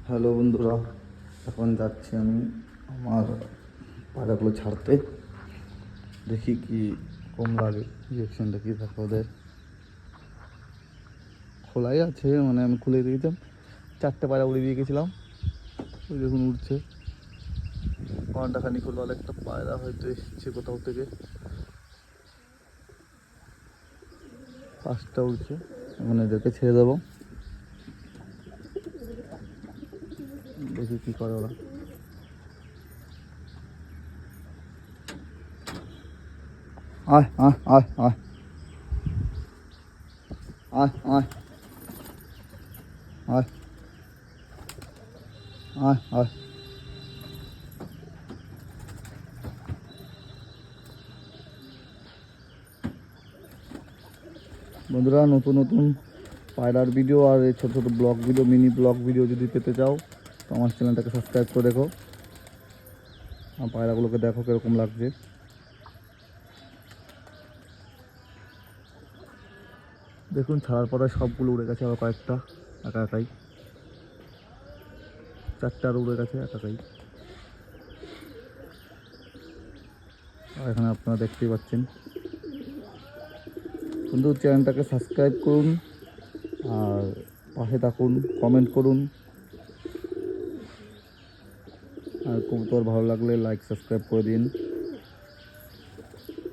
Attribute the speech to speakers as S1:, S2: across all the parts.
S1: Hello বন্ধুরা, এখন যাচ্ছি আমি আমার পায়রাগুলো ছাড়তে। দেখি কি কম লাগে, রিয়েকশনটা কী থাকে ওদের। খোলাই আছে, মানে আমি খুলে দিয়েছিলাম, 4টে পায়রা উড়ে দিয়ে গেছিলাম। ওই দেখুন উঠছে, ঘন্টাখানি হলো। একটা পায়রা হয়তো এসছে কোথাও থেকে, 5টা উঠছে। এখন এদেরকে ছেড়ে দেবো, দেখি কী করে ওরা। আয় আয় আয় আয় আয় আয় আয় আয় আয়। বন্ধুরা, নতুন নতুন পায়রার ভিডিও আর এই ছোটো ছোটো blog video, mini blog video যদি পেতে চাও তো আমার চ্যানেলটাকে সাবস্ক্রাইব করে দেখো। আর পায়রাগুলোকে দেখো কীরকম লাগছে। দেখুন ছাড়ার পরে সবগুলো উড়ে গেছে, আবার কয়েকটা একা একাই। 4টে আরও উড়ে গেছে একা একাই। আর এখানে আপনারা দেখতেই পাচ্ছেন। বন্ধু, চ্যানেলটাকে সাবস্ক্রাইব করুন আর পাশে থাকুন, কমেন্ট করুন। আর কবুতর ভালো লাগলে লাইক সাবস্ক্রাইব করে দিন।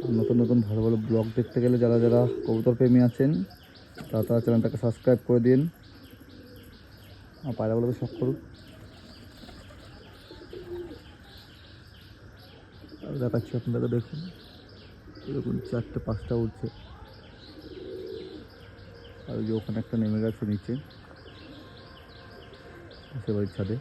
S1: আর নতুন নতুন ভালো ভালো ব্লগ দেখতে গেলে যারা যারা কবুতর প্রেমী আছেন তারা চ্যানেলটাকে সাবস্ক্রাইব করে দিন। আর পায়রাগুলোকে শখ করুন। আর দেখাচ্ছি আপনাদেরকে, দেখুন দেখুন 4টে 5টা উঠছে। আর ওই যে ওখানে একটা নেমে গেছে নিচে, সে বাড়ির ছাদে।